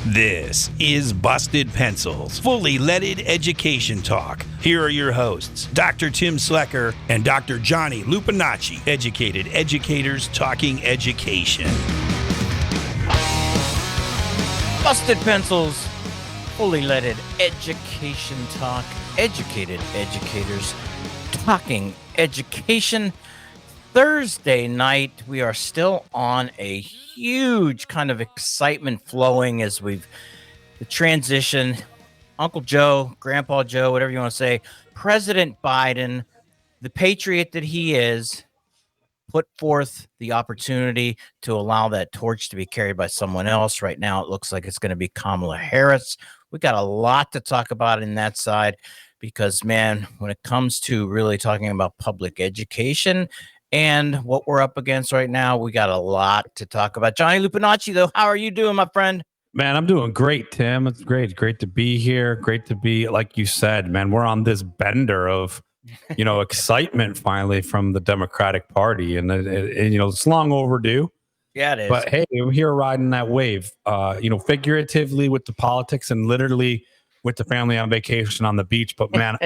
This is Busted Pencils, fully leaded education talk. Here are your hosts, Dr. Tim Slecker and Dr. Johnny Lupinacci, educated educators talking education. Busted Pencils, fully leaded education talk, educated educators talking education. Thursday night, we are still on a huge kind of excitement flowing as the transition. Uncle Joe, Grandpa Joe, whatever you want to say, President Biden, the patriot that he is, put forth the opportunity to allow that torch to be carried by someone else. Right now, it looks like it's going to be Kamala Harris. We got a lot to talk about in that side because, man, when it comes to really talking about public education and what we're up against right now, we got a lot to talk about. Johnny Lupinacci, though, how are you doing, my friend? Man, I'm doing great, Tim. It's great. Great to be here. Great to be, like you said, man, we're on this bender of, excitement finally from the Democratic Party. And, it's long overdue. Yeah, it is. But, hey, we're here riding that wave, figuratively with the politics and literally with the family on vacation on the beach. But, man,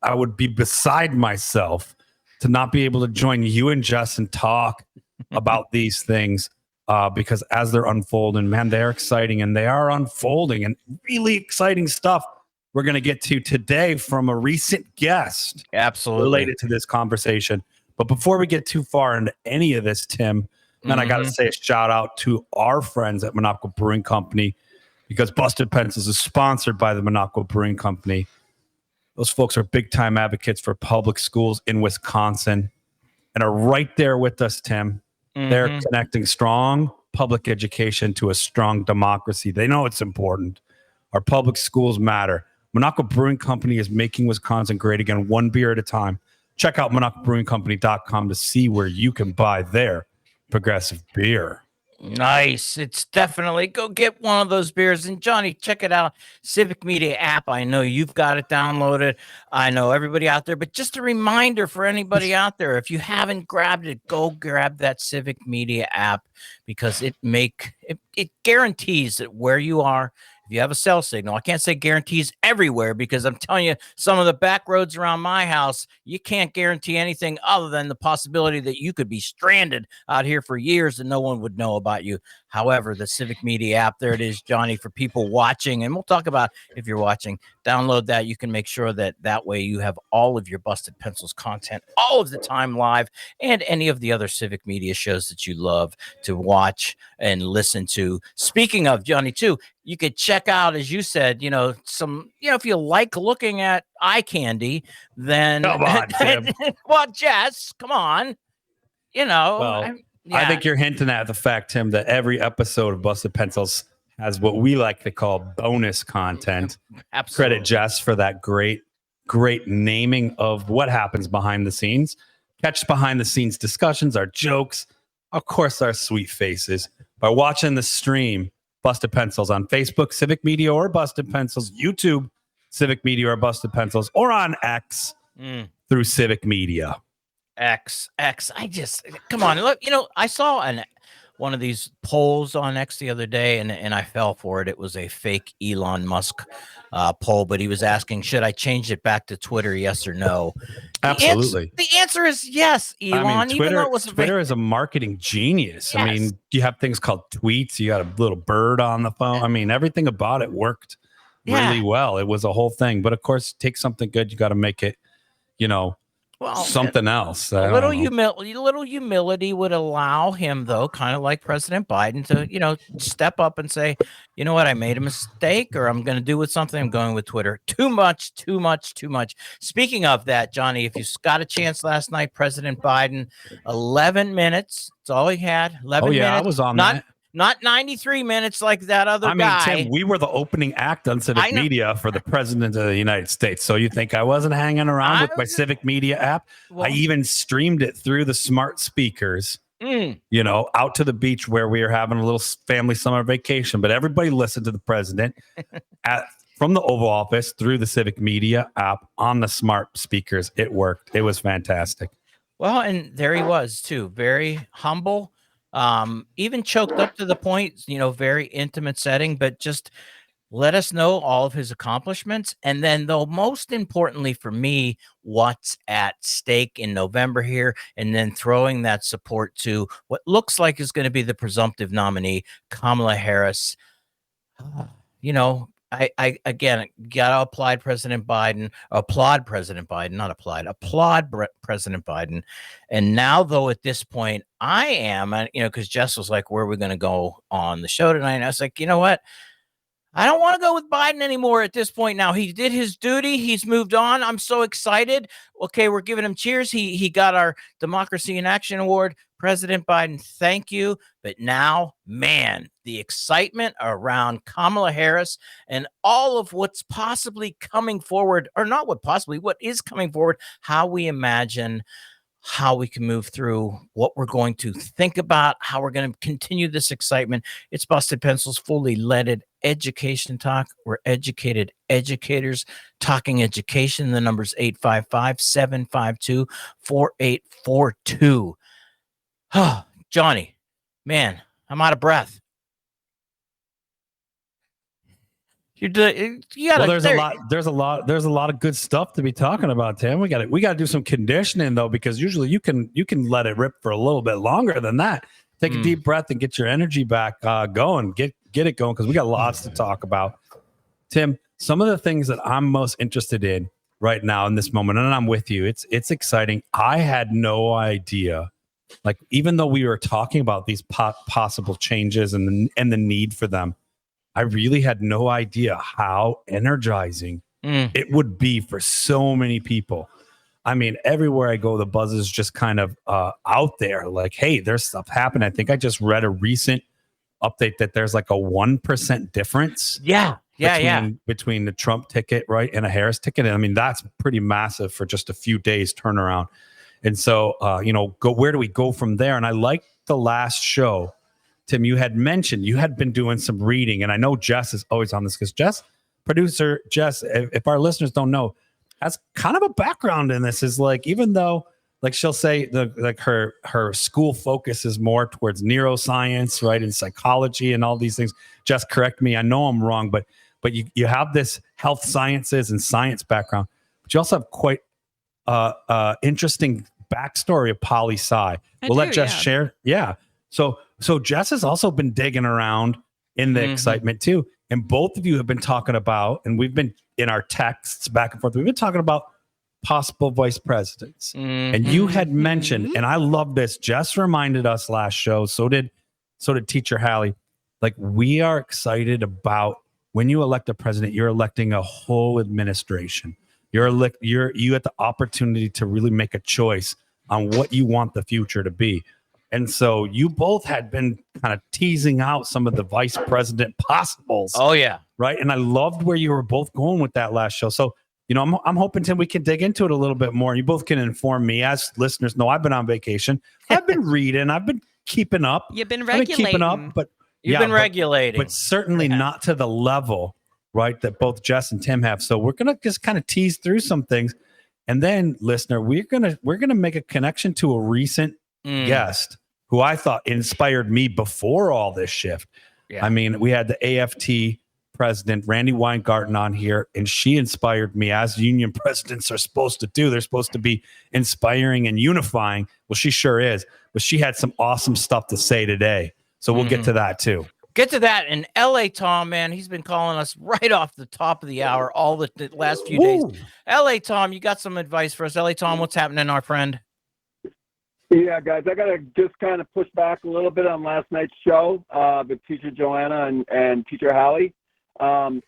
I would be beside myself to not be able to join you and Jess and talk about these things because as they're unfolding, man, they're exciting and they are unfolding and really exciting stuff we're going to get to today from a recent guest. Absolutely. Related to this conversation. But before we get too far into any of this, Tim, man, I got to say a shout out to our friends at Monaco Brewing Company because Busted Pencils is sponsored by the Monaco Brewing Company. Those folks are big-time advocates for public schools in Wisconsin and are right there with us, Tim. They're connecting strong public education to a strong democracy. They know it's important. Our public schools matter. Monaco Brewing Company is making Wisconsin great again, one beer at a time. Check out MonacoBrewingCompany.com to see where you can buy their progressive beer. Nice. It's definitely go get one of those beers. And Johnny, check it out. Civic Media app. I know you've got it downloaded. I know everybody out there, but just a reminder for anybody out there, if you haven't grabbed it, go grab that Civic Media app because it guarantees that where you are, if you have a cell signal, I can't say guarantees everywhere because I'm telling you, some of the back roads around my house, you can't guarantee anything other than the possibility that you could be stranded out here for years and no one would know about you. However, the Civic Media app, there it is, Johnny, for people watching. And we'll talk about if you're watching, download that. You can make sure that way you have all of your Busted Pencils content all of the time live and any of the other Civic Media shows that you love to watch and listen to. Speaking of, Johnny, too, you could check out, as you said, if you like looking at eye candy, then come on, Tim. Well, Jess, come on. I think you're hinting at the fact, Tim, that every episode of Busted Pencils has what we like to call bonus content. Absolutely. Credit Jess for that great naming of what happens behind the scenes. Catch behind the scenes discussions, our jokes, of course, our sweet faces by watching the stream. Busted Pencils on Facebook, Civic Media or Busted Pencils, YouTube, Civic Media or Busted Pencils, or on X through Civic Media. X. Come on. Look, I saw one of these polls on X the other day and I fell for it. It was a fake Elon Musk poll, but he was asking, should I change it back to Twitter? Yes or no? Absolutely. The answer is yes, Elon. Twitter is a marketing genius. Yes. I mean, you have things called tweets. You got a little bird on the phone. I mean, everything about it worked really well. It was a whole thing. But of course, take something good. You got to make it, something else. A little humility would allow him, though, kind of like President Biden, to step up and say, you know what, I made a mistake, or I'm going to do with something. I'm going with Twitter. Too much. Speaking of that, Johnny, if you got a chance last night, President Biden, 11 minutes. That's all he had. 11 minutes. I was on that. Not 93 minutes like that other guy. Tim, we were the opening act on Civic Media for the President of the United States. So you think I wasn't hanging around with my Civic Media app? Well, I even streamed it through the smart speakers, out to the beach where we were having a little family summer vacation. But everybody listened to the president from the Oval Office through the Civic Media app on the smart speakers. It worked. It was fantastic. Well, and there he was, too. Very humble. even choked up to the point, very intimate setting, but just let us know all of his accomplishments. And then, though, most importantly for me, what's at stake in November here, and then throwing that support to what looks like is going to be the presumptive nominee, Kamala Harris. I again gotta applaud President Biden, President Biden. And now, though, at this point, I am, because Jess was like, where are we going to go on the show tonight? And I was like, you know what? I don't want to go with Biden anymore at this point. Now, he did his duty. He's moved on. I'm so excited. Okay, we're giving him cheers. He got our Democracy in Action Award. President Biden, thank you. But now, man, the excitement around Kamala Harris and all of what's possibly coming forward, or not what is coming forward, how we imagine how we can move through, what we're going to think about, how we're going to continue this excitement. It's Busted Pencils, fully leaded education talk. We're educated educators talking education. The number's 855-752-4842. Oh, Johnny, man, I'm out of breath. There's a lot of good stuff to be talking about, Tim. We got to do some conditioning though, because usually you can let it rip for a little bit longer than that. Take a deep breath and get your energy back going. Get it going, because we got lots to talk about. Tim, some of the things that I'm most interested in right now in this moment, and I'm with you. It's exciting. I had no idea. Like, even though we were talking about these possible changes and the need for them, I really had no idea how energizing it would be for so many people. I mean, everywhere I go, the buzz is just kind of out there. Like, hey, there's stuff happening. I think I just read a recent update that there's like a 1% difference. Between the Trump ticket, right, and a Harris ticket. And I mean, that's pretty massive for just a few days turnaround. And so, where do we go from there? And I like the last show. Tim, you had mentioned you had been doing some reading, and I know Jess is always on this because producer Jess, if our listeners don't know, has kind of a background in this. Is like, even though, like, she'll say her school focus is more towards neuroscience, right, and psychology and all these things. Jess, correct me, I know I'm wrong, but you have this health sciences and science background, but you also have quite interesting backstory of poli-sci. Let Jess share. Yeah. So Jess has also been digging around in the excitement too. And both of you have been talking about, and we've been in our texts back and forth, we've been talking about possible vice presidents. And you had mentioned, and I love this, Jess reminded us last show, so did Teacher Hallie, like, we are excited about when you elect a president, you're electing a whole administration. You had the opportunity to really make a choice on what you want the future to be. And so you both had been kind of teasing out some of the vice president possibles. Oh, yeah. Right. And I loved where you were both going with that last show. So, I'm hoping, Tim, we can dig into it a little bit more. You both can inform me. As listeners know, I've been on vacation. I've been reading. I've been keeping up. You've been regulating. You've been regulating. But certainly not to the level, right, that both Jess and Tim have. So we're going to just kind of tease through some things. And then, listener, we're gonna make a connection to a recent guest who I thought inspired me before all this shift. Yeah. I mean, we had the AFT president, Randi Weingarten, on here, and she inspired me, as union presidents are supposed to do. They're supposed to be inspiring and unifying. Well, she sure is. But she had some awesome stuff to say today. So we'll get to that too. Get to that. And LA Tom, man, he's been calling us right off the top of the hour all the last few days. LA Tom, you got some advice for us. LA Tom, what's happening, our friend? Yeah, guys, I got to just kind of push back a little bit on last night's show with Teacher Joanna and Teacher Hallie. When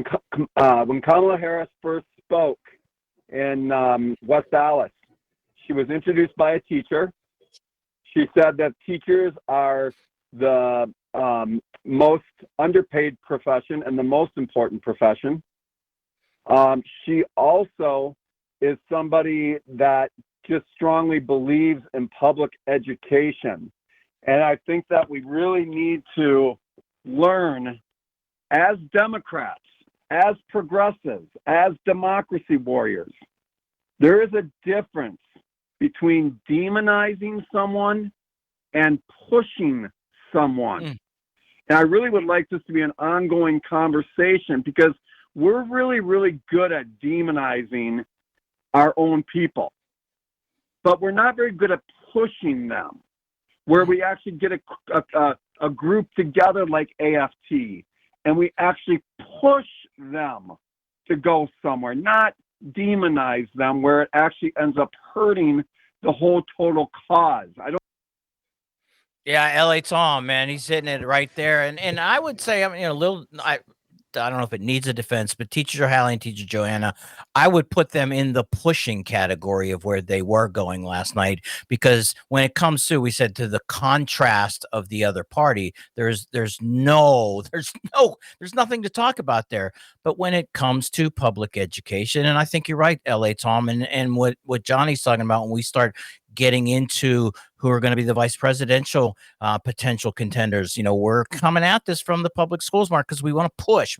Kamala Harris first spoke in West Dallas, she was introduced by a teacher. She said that teachers are the most underpaid profession and the most important profession. She also is somebody that just strongly believes in public education. And I think that we really need to learn, as Democrats, as progressives, as democracy warriors, there is a difference between demonizing someone and pushing someone. And I really would like this to be an ongoing conversation, because we're really, really good at demonizing our own people, but we're not very good at pushing them, where we actually get a group together like AFT, and we actually push them to go somewhere, not demonize them, where it actually ends up hurting the whole total cause. Yeah, LA Tom, man, he's hitting it right there. And I would say, I mean, I don't know if it needs a defense, but Teacher Hallie and Teacher Joanna, I would put them in the pushing category of where they were going last night, because when it comes to, we said, to the contrast of the other party, there's nothing to talk about there. But when it comes to public education, and I think you're right, LA Tom, and what Johnny's talking about, when we start getting into who are going to be the vice presidential potential contenders. We're coming at this from the public schools, Mark, because we want to push.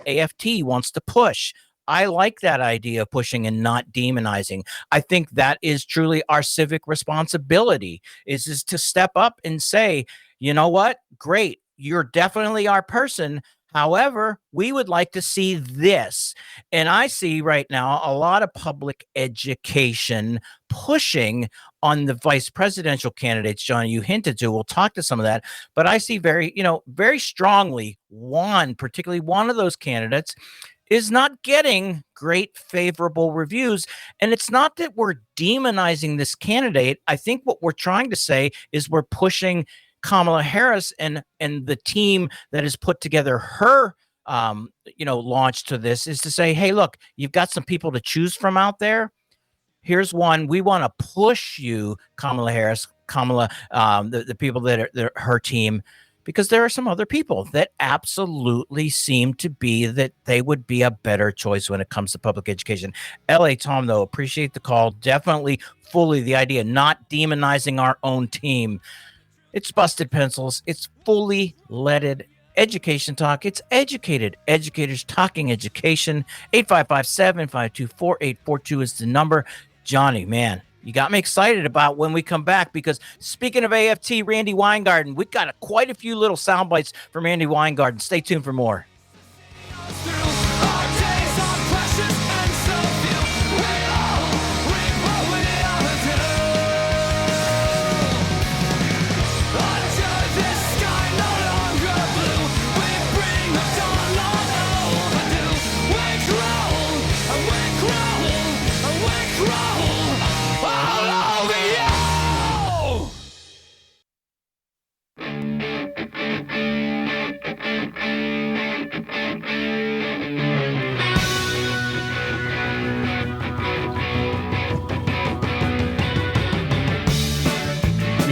AFT wants to push. I like that idea of pushing and not demonizing. I think that is truly our civic responsibility, is to step up and say, you know what? Great. You're definitely our person. However, we would like to see this. And I see right now a lot of public education pushing on the vice presidential candidates, John, you hinted to. We'll talk to some of that. But I see very strongly particularly one of those candidates is not getting great favorable reviews. And it's not that we're demonizing this candidate. I think what we're trying to say is we're pushing Kamala Harris and the team that has put together her launch to this, is to say, hey, look, you've got some people to choose from out there. Here's one. We want to push you, Kamala Harris, the people that are her team, because there are some other people that absolutely seem to be that they would be a better choice when it comes to public education. LA Tom, though, appreciate the call. Definitely fully the idea, not demonizing our own team. It's Busted Pencils. It's fully leaded education talk. It's educated educators talking education. 855-752-4842 is the number. Johnny, man, you got me excited about when we come back, because speaking of AFT, Randi Weingarten, we've got quite a few little sound bites from Randi Weingarten. Stay tuned for more.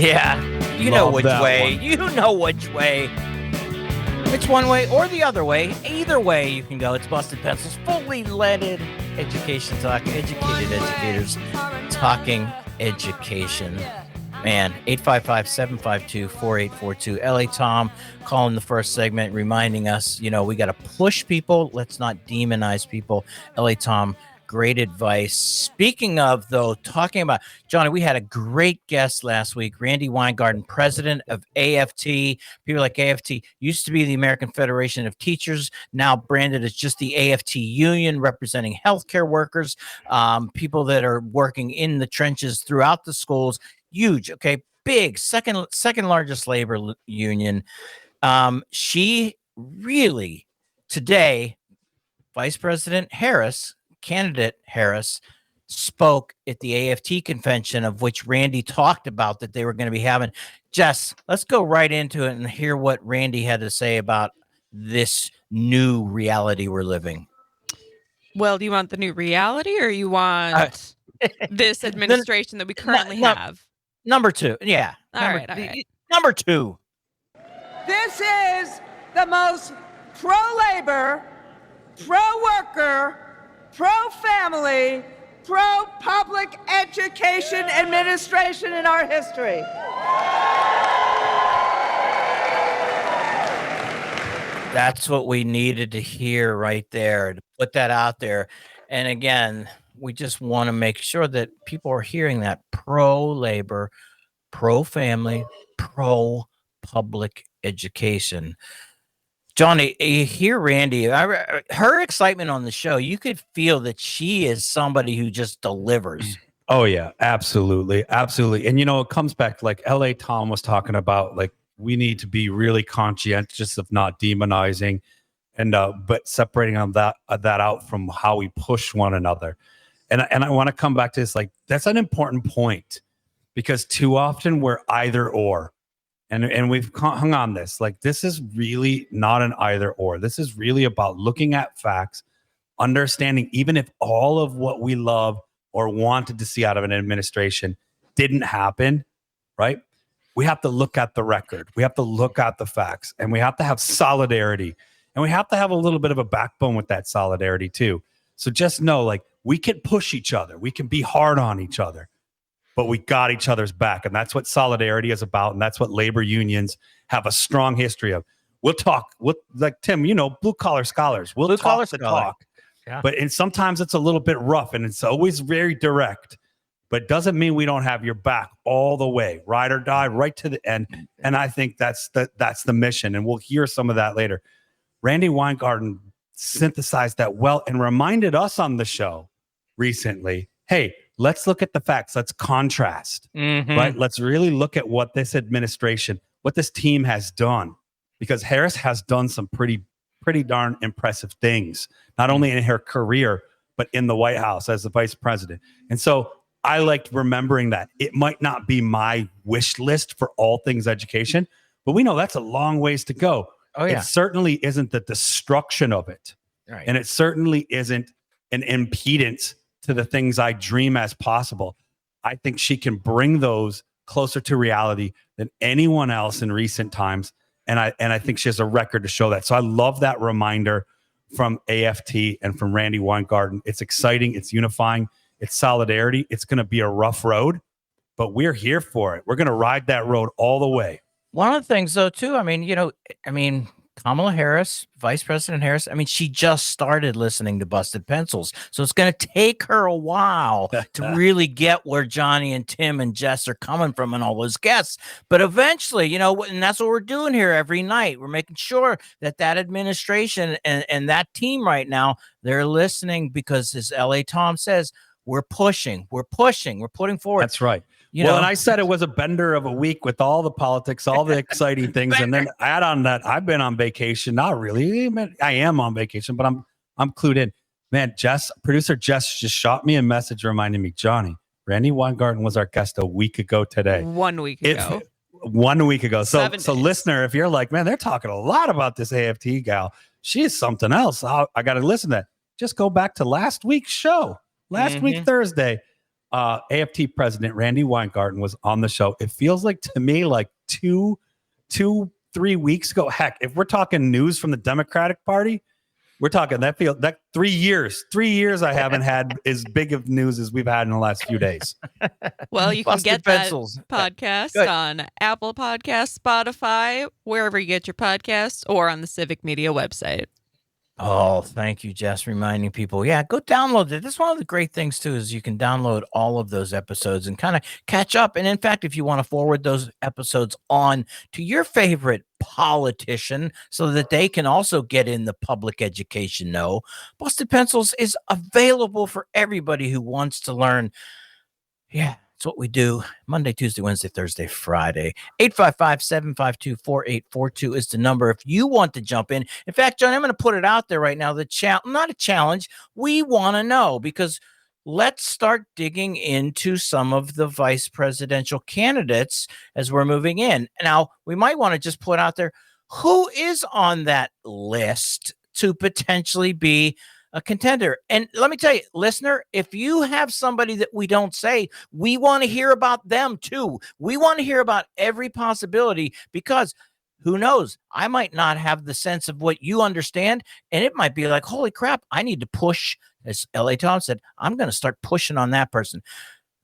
Yeah, you know which way. You know which way. It's one way or the other way. Either way you can go. It's Busted Pencils, fully leaded education talk. Educated educators talking education. Man, 855-752-4842. LA Tom calling the first segment, reminding us, we got to push people. Let's not demonize people. LA Tom, great advice. Speaking of, though, talking about, Johnny, we had a great guest last week, Randi Weingarten, president of AFT. People like AFT used to be the American Federation of Teachers, now branded as just the AFT Union, representing healthcare workers, people that are working in the trenches throughout the schools. Huge, okay, big, second largest labor union. She really, today, Vice President Harris, candidate Harris, spoke at the AFT convention, of which Randi talked about that they were going to be having. Jess, let's go right into it and hear what Randi had to say about this new reality we're living. Well, do you want the new reality, or you want this administration that we currently have? Number two. Yeah. All right. Number two. This is the most pro-labor, pro-worker, pro-family, pro-public education administration in our history. That's what we needed to hear right there, to put that out there. And again, we just want to make sure that people are hearing that pro-labor, pro-family, pro-public education. Johnny, you hear Randi, her excitement on the show, you could feel that she is somebody who just delivers. Oh, yeah, absolutely. Absolutely. And, it comes back like LA Tom was talking about, like, we need to be really conscientious of not demonizing and but separating on that out from how we push one another. And I want to come back to this, like, that's an important point, because too often we're either or. And we've hung on this. Like, this is really not an either or. This is really about looking at facts, understanding even if all of what we love or wanted to see out of an administration didn't happen, right? We have to look at the record. We have to look at the facts, and we have to have solidarity, and we have to have a little bit of a backbone with that solidarity too. So just know, like, we can push each other. We can be hard on each other, but we got each other's back. And that's what solidarity is about. And that's what labor unions have a strong history of. We'll talk, like Tim, blue collar scholars. We'll talk the talk. Yeah. But sometimes it's a little bit rough, and it's always very direct. But it doesn't mean we don't have your back all the way, ride or die, right to the end. And I think that's the mission. And we'll hear some of that later. Randi Weingarten synthesized that well and reminded us on the show recently, hey, let's look at the facts. Let's contrast, right? Let's really look at what this administration, what this team has done, because Harris has done some pretty darn impressive things, not only in her career, but in the White House as the vice president. And so I liked remembering that it might not be my wish list for all things education, but we know that's a long ways to go. Oh, yeah. It certainly isn't the destruction of it. Right. And it certainly isn't an impedance to the things I dream as possible. I think she can bring those closer to reality than anyone else in recent times. And I think she has a record to show that. So I love that reminder from AFT and from Randi Weingarten. It's exciting. It's unifying. It's solidarity. It's going to be a rough road, but we're here for it. We're going to ride that road all the way. One of the things, though, too, Kamala Harris, Vice President Harris, she just started listening to Busted Pencils. So it's going to take her a while to really get where Johnny and Tim and Jess are coming from and all those guests. But eventually, and that's what we're doing here every night. We're making sure that administration and that team right now, they're listening, because as LA Tom says, we're pushing, we're putting forward. That's right. And I said it was a bender of a week with all the politics, all the exciting things. And then add on that, I've been on vacation. Not really. I am on vacation, but I'm clued in. Man, producer Jess just shot me a message reminding me, Johnny, Randi Weingarten was our guest a week ago today. 1 week ago. 1 week ago. So days. Listener, if you're like, man, they're talking a lot about this AFT gal, she is something else. I got to listen to that. Just go back to last week's show. Last week, Thursday. AFT President Randi Weingarten was on the show. It feels like to me like 3 weeks ago. Heck, if we're talking news from the Democratic Party, we're talking that 3 years. 3 years I haven't had as big of news as we've had in the last few days. Well, you can Busted get Pencils. that podcast on Apple Podcasts, Spotify, wherever you get your podcasts, or on the Civic Media website. Oh, thank you, Jess, reminding people. Yeah, go download it. That's one of the great things, too, is you can download all of those episodes and kind of catch up. And in fact, if you want to forward those episodes on to your favorite politician so that they can also get in the public education know, Busted Pencils is available for everybody who wants to learn. Yeah. It's what we do Monday, Tuesday, Wednesday, Thursday, Friday. 855-752-4842 is the number if you want to jump in. In fact, John, I'm going to put it out there right now. Not a challenge. We want to know, because let's start digging into some of the vice presidential candidates as we're moving in. Now, we might want to just put out there who is on that list to potentially be a contender. And let me tell you, listener, if you have somebody that we don't say, we want to hear about them too. We want to hear about every possibility, because who knows, I might not have the sense of what you understand, and it might be like, holy crap, I need to push. As LA Tom said, I'm going to start pushing on that person.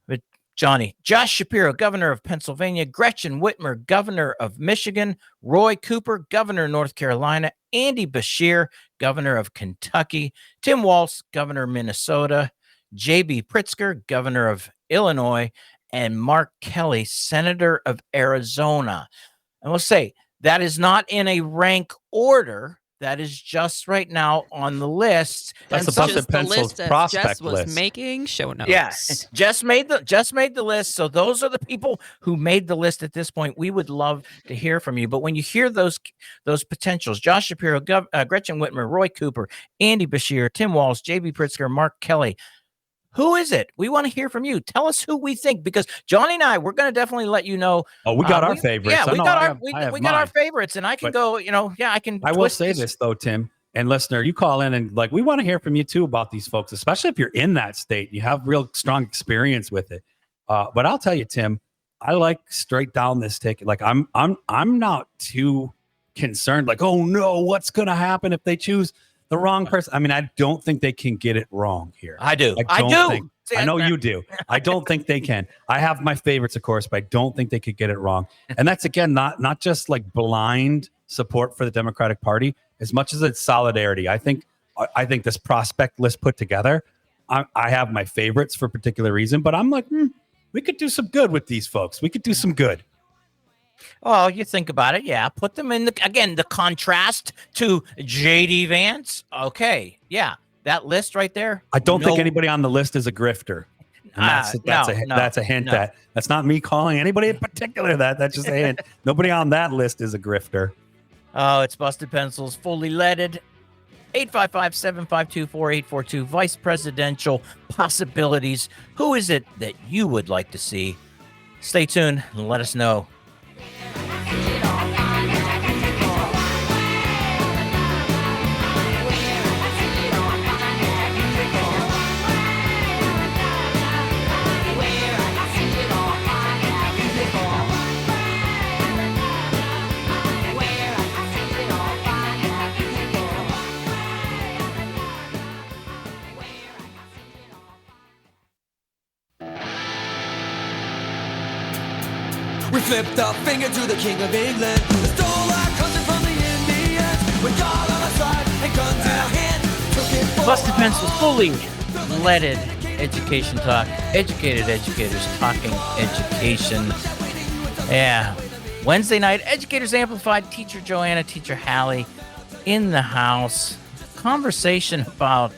But Johnny, Josh Shapiro, governor of Pennsylvania, Gretchen Whitmer, governor of Michigan, Roy Cooper, governor of North Carolina, Andy Beshear, governor of Kentucky, Tim Walz, governor of Minnesota, J.B. Pritzker, governor of Illinois, and Mark Kelly, senator of Arizona. And we'll say that is not in a rank order. That is just right now on the list. That's That's the Busted just the Pencils list as prospect Jess was list. making show notes. Yeah, just made the list. So those are the people who made the list at this point. We would love to hear from you. But when you hear those potentials, Josh Shapiro, Gretchen Whitmer, Roy Cooper, Andy Bashir, Tim Walz, J.B. Pritzker, Mark Kelly, who is it? We want to hear from you. Tell us who we think, because Johnny and I, we're going to definitely let you know. Oh, we got our favorites. Yeah, we got our mine. favorites, and I can But go. I can. I will say this though, Tim and listener, you call in and we want to hear from you too about these folks, especially if you're in that state. You have real strong experience with it. But I'll tell you, Tim, I like straight down this ticket. I'm not too concerned. Oh no, what's going to happen if they choose the wrong person? I mean, I don't think they can get it wrong here. I do. I know you do. I don't think they can. I have my favorites, of course, but I don't think they could get it wrong. And that's, again, not just blind support for the Democratic Party, as much as it's solidarity. I think this prospect list put together, I have my favorites for a particular reason, but I'm we could do some good with these folks. We could do some good. Oh, you think about it. Yeah. Put them in the contrast to JD Vance. Okay. Yeah. That list right there. I don't think anybody on the list is a grifter. And that's a hint that's not me calling anybody in particular that's just a hint. Nobody on that list is a grifter. Oh, it's Busted Pencils, fully leaded. 855-752-4842, vice presidential possibilities. Who is it that you would like to see? Stay tuned and let us know. We flipped our finger to the King of England. We stole our country from the Indians. We got on our side and guns in our hand. Took it for Busted Pencils, fully leaded education talk. Educated educators talking education. Yeah. Wednesday night, Educators Amplified. Teacher Joanna, Teacher Hallie in the house. Conversation about,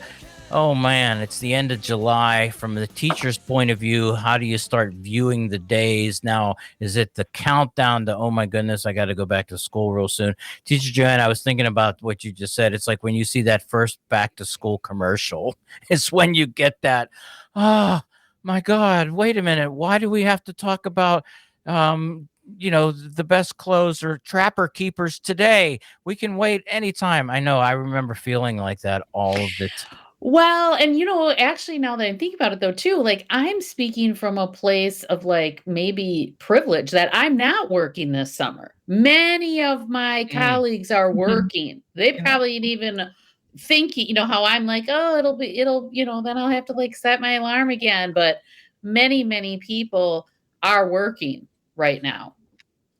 oh man, it's the end of July. From the teacher's point of view, how do you start viewing the days? Now, is it the countdown to, oh my goodness, I got to go back to school real soon? Teacher Joanne, I was thinking about what you just said. It's like when you see that first back to school commercial, it's when you get that, oh my God, wait a minute. Why do we have to talk about, the best clothes or trapper keepers today? We can wait anytime. I know. I remember feeling like that all of the time. Well, and actually, now that I think about it though, too, I'm speaking from a place of maybe privilege that I'm not working this summer. Many of my colleagues are working. They probably ain't even thinking, how I'm oh, then I'll have to set my alarm again. But many, many people are working right now.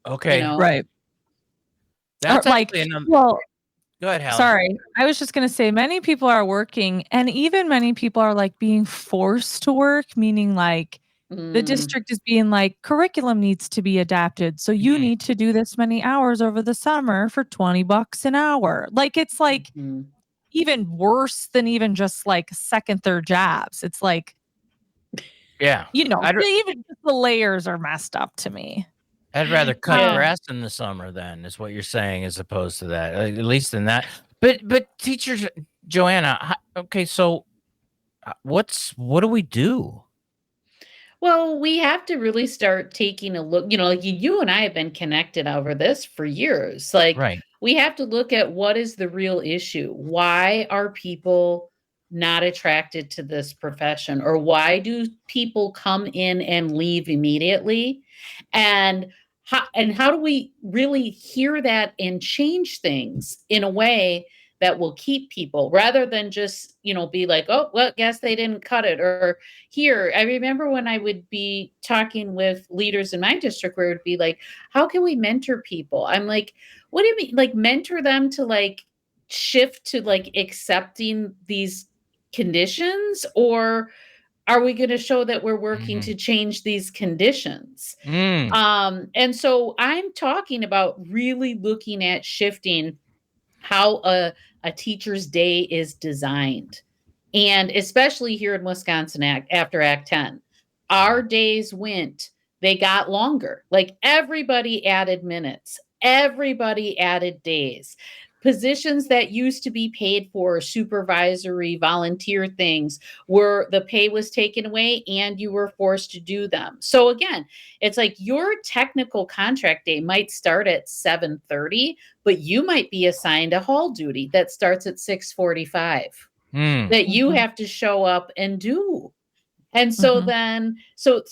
Okay. Right. That's Go ahead, Hallie. Sorry, I was just going to say many people are working, and even many people are being forced to work, meaning the district is being curriculum needs to be adapted. So you need to do this many hours over the summer for $20 an hour. It's even worse than even just second, third jobs. It's yeah, even just the layers are messed up to me. I'd rather cut grass in the summer then, is what you're saying, as opposed to that, at least in that. But teachers, Joanna, okay, so what do we do? Well, we have to really start taking a look, you and I have been connected over this for years. Right. We have to look at what is the real issue. Why are people not attracted to this profession? Or why do people come in and leave immediately? And how do we really hear that and change things in a way that will keep people, rather than just, be oh, well, guess they didn't cut it. Or here, I remember when I would be talking with leaders in my district where it would be how can we mentor people? I'm what do you mean? Mentor them to shift to accepting these conditions? Or are we going to show that we're working to change these conditions? Mm. And so I'm talking about really looking at shifting how a teacher's day is designed. And especially here in Wisconsin after Act 10, our days they got longer. Like everybody added minutes, everybody added days. Positions that used to be paid for supervisory volunteer things the pay was taken away and you were forced to do them. So again, it's like your technical contract day might start at 7:30, but you might be assigned a hall duty that starts at 6:45 that you have to show up and do. And so then, so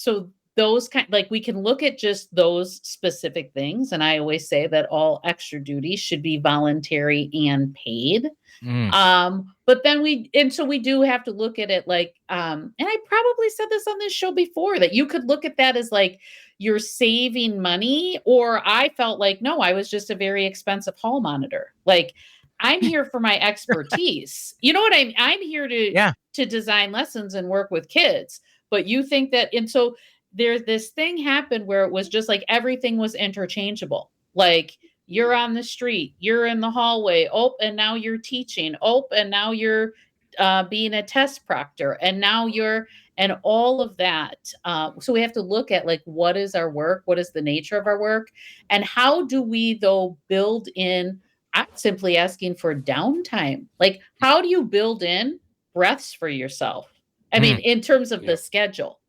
those we can look at just those specific things. And I always say that all extra duties should be voluntary and paid. But then we do have to look at it like, and I probably said this on this show before, that you could look at that as like you're saving money, or I felt like, no, I was just a very expensive hall monitor. Like, I'm here for my expertise. You know what I'm here to design lessons and work with kids. But you think that, and so there's this thing happened where it was just like everything was interchangeable. Like, you're on the street, you're in the hallway, and now you're teaching, and now you're being a test proctor, and now and all of that. So we have to look at like, what is our work? What is the nature of our work? And how do we though build in, I'm simply asking for downtime. Like, how do you build in breaths for yourself? I mean, in terms of the schedule.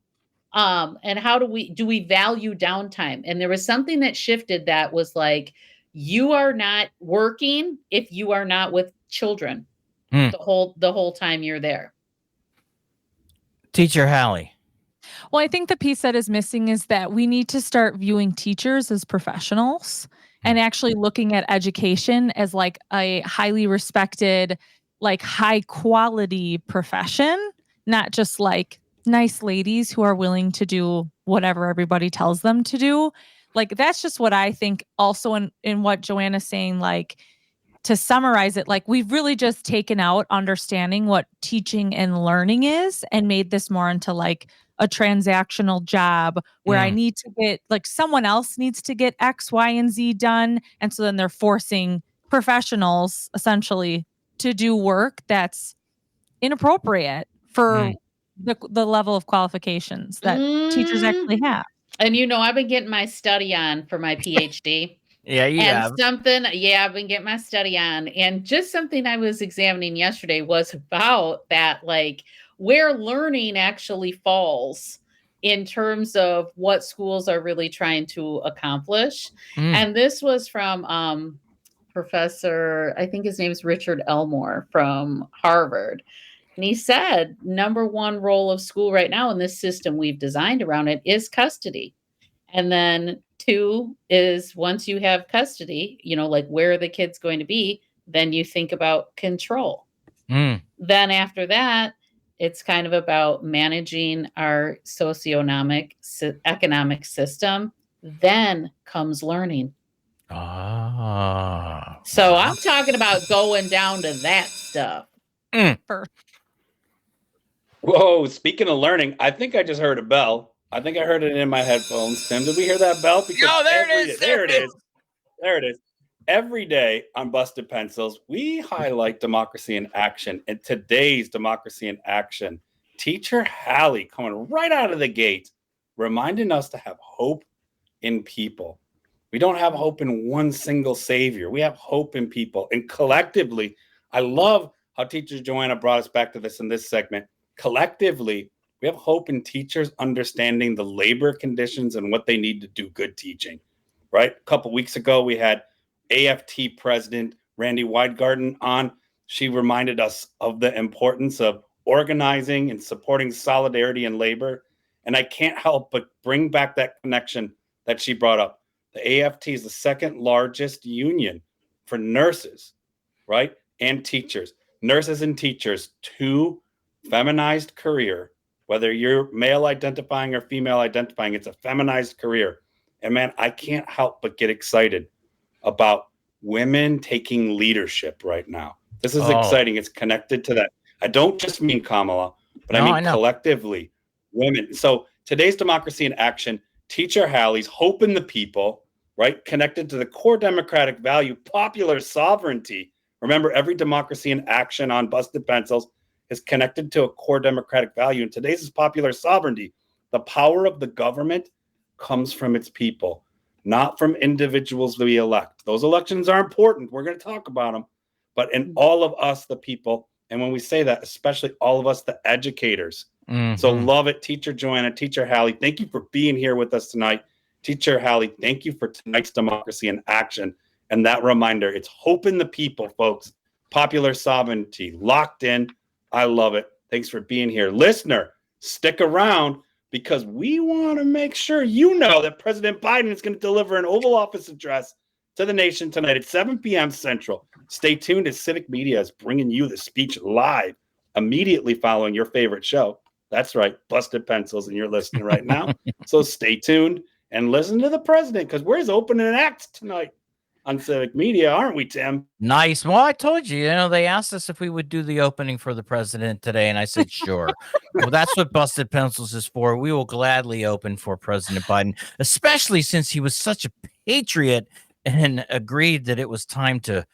And how do we value downtime? And there was something that shifted that was like, you are not working if you are not with children the whole time you're there. Teacher Hallie. Well, I think the piece that is missing is that we need to start viewing teachers as professionals and actually looking at education as like a highly respected, like high quality profession, not just like nice ladies who are willing to do whatever everybody tells them to do. Like, that's just what I think also in what Joanna's saying, like, to summarize it, like, we've really just taken out understanding what teaching and learning is and made this more into like a transactional job where I need to get, like, someone else needs to get X, Y, and Z done. And so then they're forcing professionals essentially to do work that's inappropriate for the level of qualifications that teachers actually have. And I've been getting my study on for my PhD. Yeah, you have. I've been getting my study on. And just something I was examining yesterday was about that, like, where learning actually falls in terms of what schools are really trying to accomplish. And this was from Professor, I think his name is Richard Elmore from Harvard. And he said, number one role of school right now in this system we've designed around it is custody. And then 2 is, once you have custody, like, where are the kids going to be? Then you think about control. Then after that, it's kind of about managing our economic system. Then comes learning. So I'm talking about going down to that stuff. Whoa, speaking of learning, I think I just heard a bell. I think I heard it in my headphones. Tim, did we hear that bell? Because there it is. There it is. Every day on Busted Pencils, we highlight democracy in action. And today's democracy in action, Teacher Hallie coming right out of the gate, reminding us to have hope in people. We don't have hope in one single savior. We have hope in people. And collectively, I love how Teacher Joanna brought us back to this in this segment. Collectively, we have hope in teachers understanding the labor conditions and what they need to do good teaching, right? A couple weeks ago, we had AFT President Randi Weingarten on. She reminded us of the importance of organizing and supporting solidarity in labor. And I can't help but bring back that connection that she brought up. The AFT is the second largest union for nurses, right? And teachers. Nurses and teachers, 2 feminized career, whether you're male identifying or female identifying, it's a feminized career. And man, I can't help but get excited about women taking leadership right now. This is exciting. It's connected to that. I don't just mean Kamala, but I mean collectively women. So today's Democracy in Action, Teacher Hallie's Hope in the People, right? Connected to the core democratic value, popular sovereignty. Remember, every Democracy in Action on Busted Pencils is connected to a core democratic value. And today's is popular sovereignty. The power of the government comes from its people, not from individuals we elect. Those elections are important. We're going to talk about them. But in all of us, the people, and when we say that, especially all of us, the educators. So love it, Teacher Joanna, Teacher Hallie. Thank you for being here with us tonight. Teacher Hallie, thank you for tonight's Democracy in Action. And that reminder, it's hope in the people, folks. Popular sovereignty, locked in. I love it. Thanks for being here. Listener, stick around because we want to make sure you know that President Biden is going to deliver an Oval Office address to the nation tonight at 7 p.m. Central. Stay tuned as Civic Media is bringing you the speech live immediately following your favorite show. That's right, Busted Pencils, and you're listening right now. So stay tuned and listen to the president because we're his opening act tonight on Civic Media, aren't we, Tim? Nice. Well, I told you, they asked us if we would do the opening for the president today, and I said, sure. Well, that's what Busted Pencils is for. We will gladly open for President Biden, especially since he was such a patriot and agreed that it was time to,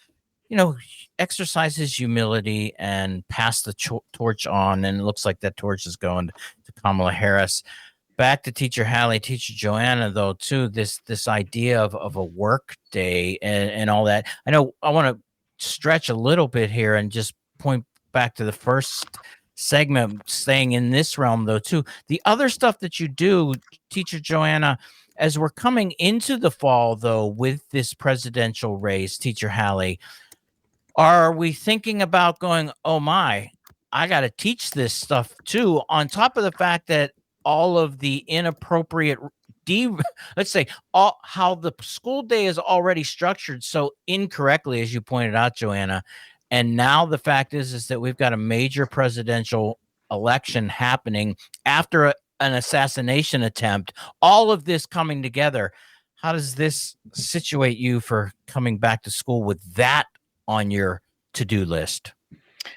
exercise his humility and pass the torch on. And it looks like that torch is going to Kamala Harris. Back to Teacher Hallie, Teacher Joanna, though, too, this idea of a work day and all that. I know I want to stretch a little bit here and just point back to the first segment, staying in this realm, though, too. The other stuff that you do, Teacher Joanna, as we're coming into the fall, though, with this presidential race, Teacher Hallie, are we thinking about going, oh, my, I got to teach this stuff, too, on top of the fact that all of the inappropriate, let's say, how the school day is already structured so incorrectly, as you pointed out, Joanna. And now the fact is that we've got a major presidential election happening after an assassination attempt, all of this coming together. How does this situate you for coming back to school with that on your to-do list?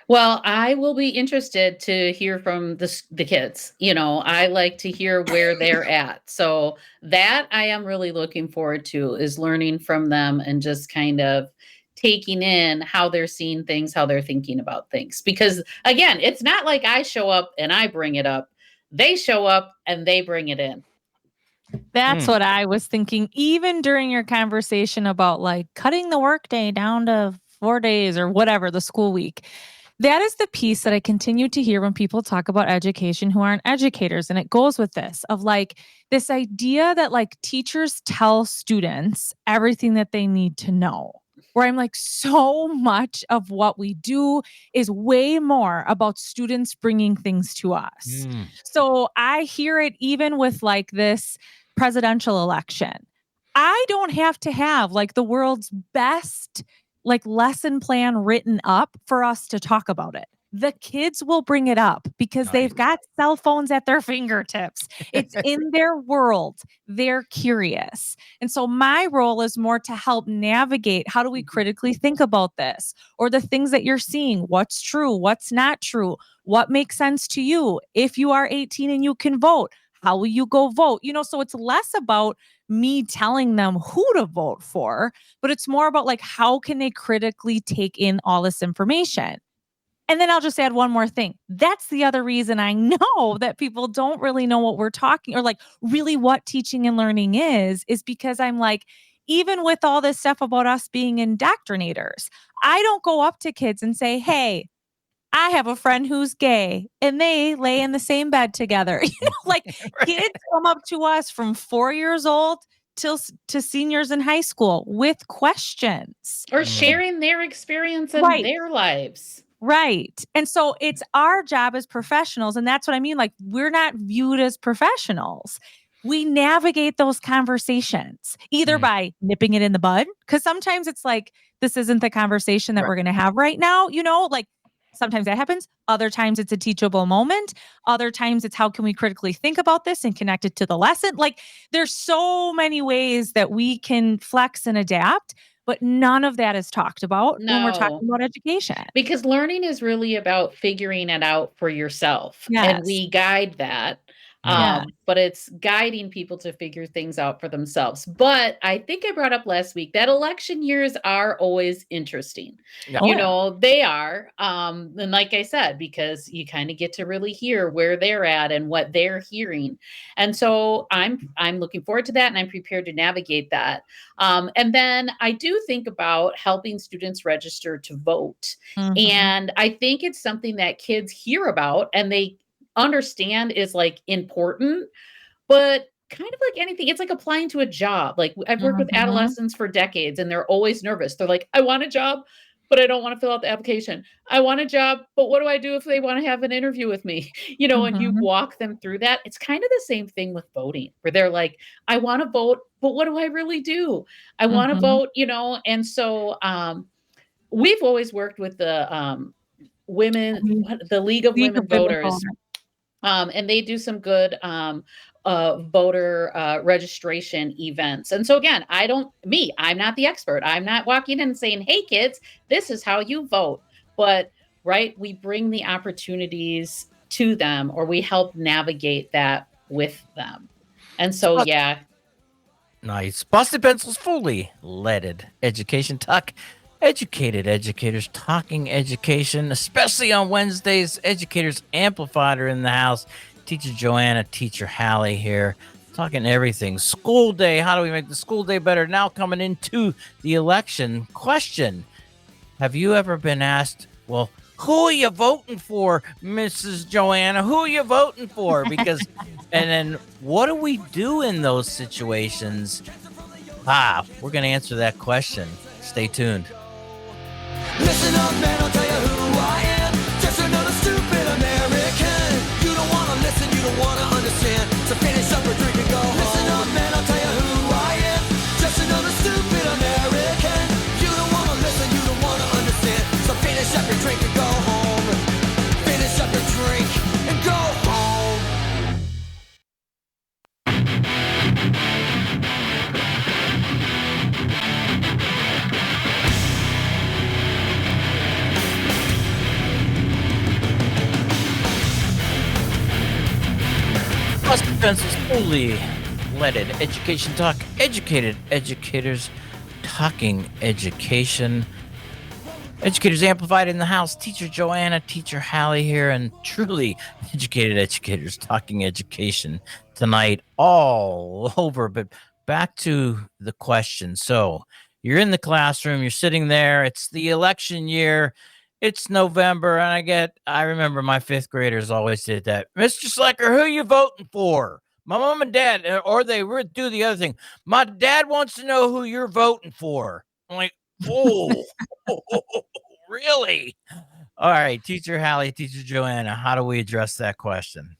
Well, I will be interested to hear from the kids. I like to hear where they're at. So that I am really looking forward to, is learning from them and just kind of taking in how they're seeing things, how they're thinking about things. Because again, it's not like I show up and I bring it up. They show up and they bring it in. That's what I was thinking, even during your conversation about like cutting the workday down to 4 days or whatever, the school week. That is the piece that I continue to hear when people talk about education who aren't educators. And it goes with this of like this idea that like teachers tell students everything that they need to know. Where I'm like, so much of what we do is way more about students bringing things to us. So I hear it even with like this presidential election. I don't have to have like the world's best like lesson plan written up for us to talk about it. The kids will bring it up because they've got cell phones at their fingertips. It's in their world. They're curious. And so my role is more to help navigate, how do we critically think about this? Or the things that you're seeing, what's true, what's not true, what makes sense to you? If you are 18 and you can vote, how will you go vote? So it's less about me telling them who to vote for, but it's more about like, how can they critically take in all this information? And then I'll just add one more thing. That's the other reason I know that people don't really know what we're talking or like really what teaching and learning is because I'm like, even with all this stuff about us being indoctrinators, I don't go up to kids and say, hey, I have a friend who's gay and they lay in the same bed together. Kids come up to us from 4 years old to seniors in high school with questions. Or sharing their experience in their lives. Right. And so it's our job as professionals. And that's what I mean. Like, we're not viewed as professionals. We navigate those conversations either by nipping it in the bud. Because sometimes it's like, this isn't the conversation that we're going to have right now. Like, sometimes that happens. Other times it's a teachable moment. Other times it's how can we critically think about this and connect it to the lesson? Like, there's so many ways that we can flex and adapt, but none of that is talked about when we're talking about education. Because learning is really about figuring it out for yourself. Yes. And we guide that. But it's guiding people to figure things out for themselves. But I think I brought up last week that election years are always interesting. They are. And like I said, because you kind of get to really hear where they're at and what they're hearing. And so I'm looking forward to that, and I'm prepared to navigate that. And then I do think about helping students register to vote. And I think it's something that kids hear about and they understand is like important, but kind of like anything, it's like applying to a job. Like I've worked with adolescents for decades, and they're always nervous. They're like, I want a job, but I don't want to fill out the application. I want a job, but what do I do if they want to have an interview with me? And you walk them through that. It's kind of the same thing with voting, where they're like, I want to vote, but what do I really do? I want to vote, and so we've always worked with the the League of Women Voters. And they do some good voter registration events. And so again, I'm not the expert. I'm not walking in and saying, hey kids, this is how you vote. But we bring the opportunities to them, or we help navigate that with them. And so, yeah. Nice. Busted Pencils fully leaded education talk. Educated educators talking education, especially on Wednesdays. Educators Amplified are in the house. Teacher Joanna, Teacher Hallie here, talking everything. School day. How do we make the school day better? Now coming into the election question. Have you ever been asked, well, who are you voting for, Mrs. Joanna? Who are you voting for? Because, and then what do we do in those situations? We're going to answer that question. Stay tuned. Listen up, man, I'll tell you who I am. Just another stupid American. You don't want to listen, you don't want to understand. So finish up your drink and go home. Listen up, man, I'll tell you who I am. Just another stupid American. You don't want to listen, you don't want to understand. So finish up your drink and go home. Finish up your drink and go home. Busted Pencils fully leaded education talk. Educated educators talking education. Educators Amplified in the house. Teacher Joanna, Teacher Hallie here, and truly educated educators talking education tonight all over. But back to the question. So you're in the classroom, you're sitting there, it's the election year, it's November, and I remember my fifth graders always did that. Mr. Slecker, who are you voting for? My mom and dad, or they would do the other thing. My dad wants to know who you're voting for. I'm like, oh, really? All right, Teacher Hallie, Teacher Joanna, how do we address that question?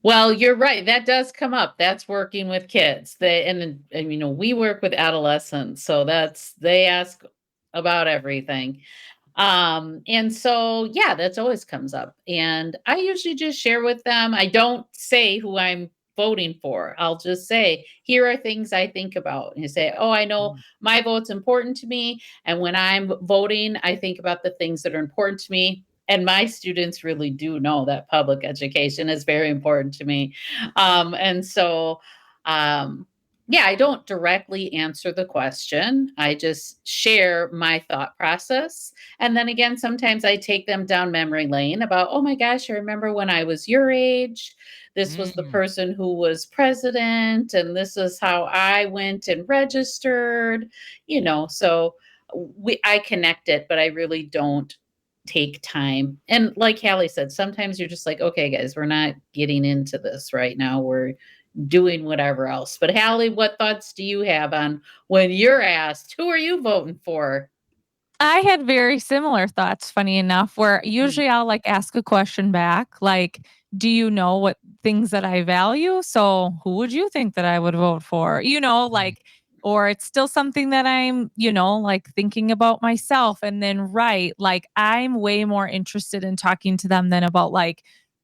Well, you're right. That does come up. That's working with kids. We work with adolescents, so they ask about everything. And so, yeah, that's always comes up. And I usually just share with them. I don't say who I'm voting for. I'll just say, here are things I think about. And you say, oh, I know my vote's important to me. And when I'm voting, I think about the things that are important to me. And my students really do know that public education is very important to me. Yeah, I don't directly answer the question. I just share my thought process. And then again, sometimes I take them down memory lane about, oh my gosh, I remember when I was your age. This was the person who was president, and this is how I went and registered, so I connect it, but I really don't take time. And like Hallie said, sometimes you're just like, okay, guys, we're not getting into this right now. We're doing whatever else. But Hallie, what thoughts do you have on when you're asked, who are you voting for? I had very similar thoughts, funny enough, where usually I'll ask a question back, like, do you know what things that I value? So who would you think that I would vote for? Or it's still something that I'm, thinking about myself. And then, I'm way more interested in talking to them than about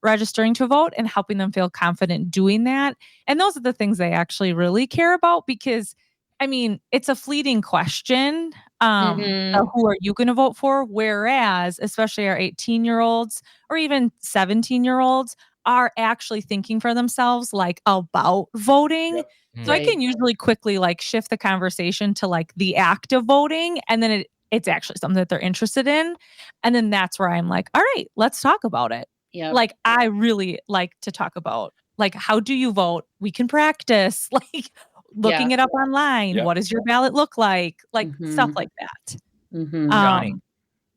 registering to vote and helping them feel confident doing that. And those are the things they actually really care about, because it's a fleeting question. Who are you going to vote for? Whereas, especially our 18-year-olds or even 17-year-olds are actually thinking for themselves, like about voting. Yep. So I can usually quickly like shift the conversation to like the act of voting. And then it's actually something that they're interested in. And then that's where I'm like, all right, let's talk about it. Yeah. Like, I really like to talk about like, how do you vote? We can practice, like looking it up online. Yeah. What does your ballot look like? Like stuff like that. Johnny.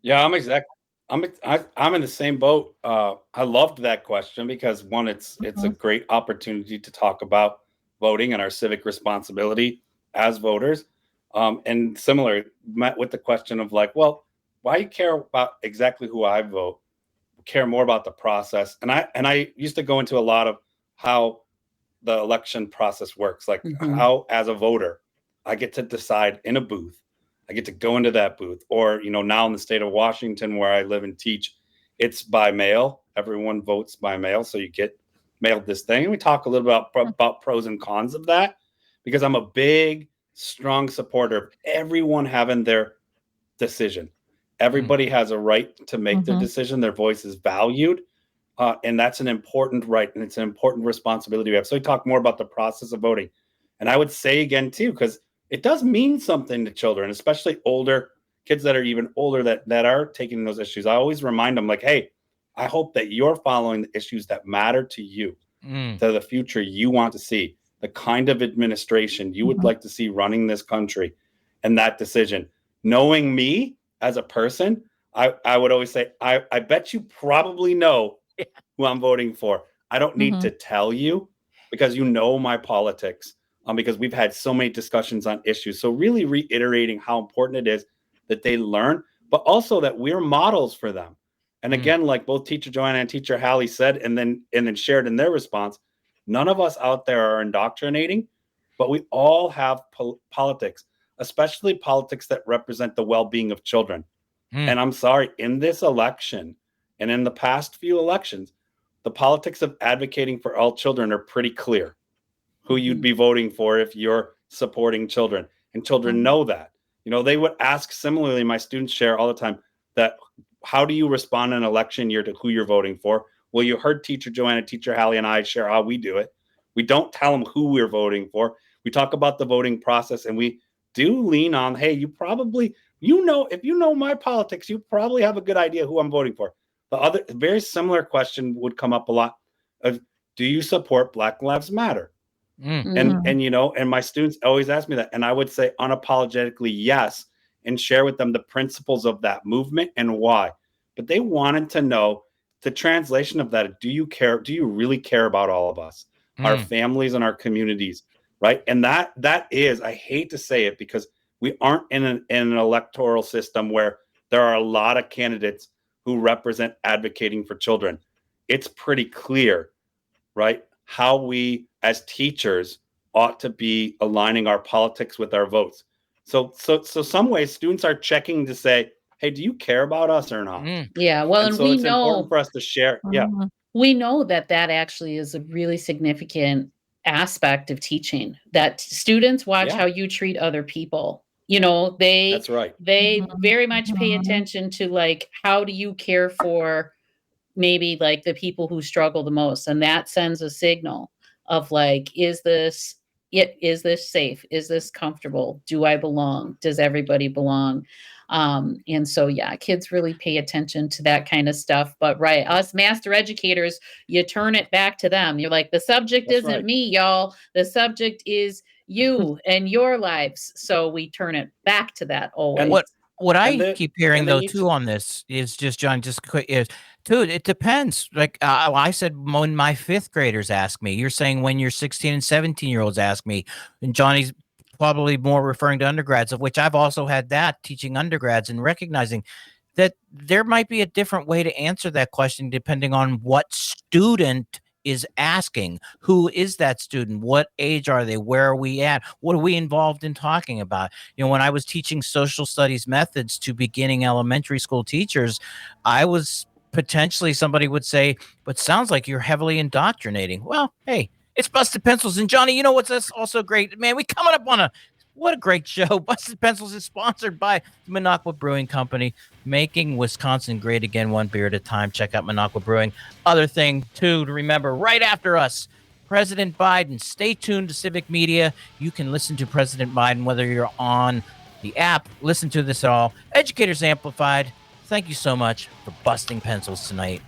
Yeah, I'm in the same boat. I loved that question because one, it's a great opportunity to talk about voting and our civic responsibility as voters. And similar, met with the question of like, well, why you care about exactly who I vote? Care more about the process. And I used to go into a lot of how the election process works, like how as a voter, I get to decide in a booth. I get to go into that booth, or, you know, now in the state of Washington where I live and teach, it's by mail. Everyone votes by mail. So you get mailed this thing. And we talk a little about pros and cons of that, because I'm a big, strong supporter of everyone having their decision. Everybody has a right to make their decision. Their voice is valued. And that's an important right. And it's an important responsibility we have. So we talk more about the process of voting. And I would say again, too, because it does mean something to children, especially older kids that are even older that are taking those issues. I always remind them like, hey, I hope that you're following the issues that matter to you, to the future you want to see, the kind of administration you would like to see running this country, and that decision. Knowing me as a person, I would always say, I bet you probably know who I'm voting for. I don't need to tell you, because you know my politics. Because we've had so many discussions on issues. So really reiterating how important it is that they learn, but also that we're models for them. And again, like both Teacher Joanna and Teacher Hallie said, and then shared in their response, none of us out there are indoctrinating, but we all have politics, especially politics that represent the well-being of children. And I'm sorry, in this election and in the past few elections, the politics of advocating for all children are pretty clear. Who you'd be voting for if you're supporting children. And children know that. You know, they would ask similarly, my students share all the time, that how do you respond in an election year to who you're voting for? Well, you heard Teacher Joanna, Teacher Hallie, and I share how we do it. We don't tell them who we're voting for. We talk about the voting process, and we do lean on, hey, you probably, if you know my politics, you probably have a good idea who I'm voting for. The other very similar question would come up a lot of, do you support Black Lives Matter? And you know, and my students always ask me that, and I would say unapologetically yes, and share with them the principles of that movement and why. But they wanted to know the translation of that. Do you care? Do you really care about all of us, our families and our communities, right? And that is, I hate to say it, because we aren't in an electoral system where there are a lot of candidates who represent advocating for children. It's pretty clear, right, how we as teachers ought to be aligning our politics with our votes. So some ways students are checking to say, hey, do you care about us or not? Yeah, well, and so we it's know important for us to share. Yeah, we know that actually is a really significant aspect of teaching, that students watch how you treat other people. You know, that's right. They very much pay attention to like, how do you care for maybe like the people who struggle the most? And that sends a signal of like, is this safe? Is this comfortable? Do I belong? Does everybody belong? And so, yeah, kids really pay attention to that kind of stuff. But right, us master educators, you turn it back to them. You're like, the subject isn't me, y'all. The subject is you and your lives. So we turn it back to that always. And what I keep hearing though too on this is just, John, just quick is, dude, it depends. Like I said, when my fifth graders ask me, you're saying when your 16 and 17-year-olds ask me, and Johnny's probably more referring to undergrads, of which I've also had that teaching undergrads, and recognizing that there might be a different way to answer that question depending on what student is asking. Who is that student? What age are they? Where are we at? What are we involved in talking about? You know, when I was teaching social studies methods to beginning elementary school teachers, I was potentially, somebody would say, but sounds like you're heavily indoctrinating. Well, hey, it's Busted Pencils. And Johnny, you know what's also great, man? We coming up on a What a great show. Busted Pencils is sponsored by Minocqua Brewing Company, making Wisconsin great again, one beer at a time. Check out Minocqua Brewing. Other thing, too, to remember, right after us, President Biden. Stay tuned to Civic Media. You can listen to President Biden, whether you're on the app, listen to this all. Educators Amplified. Thank you so much for busting pencils tonight.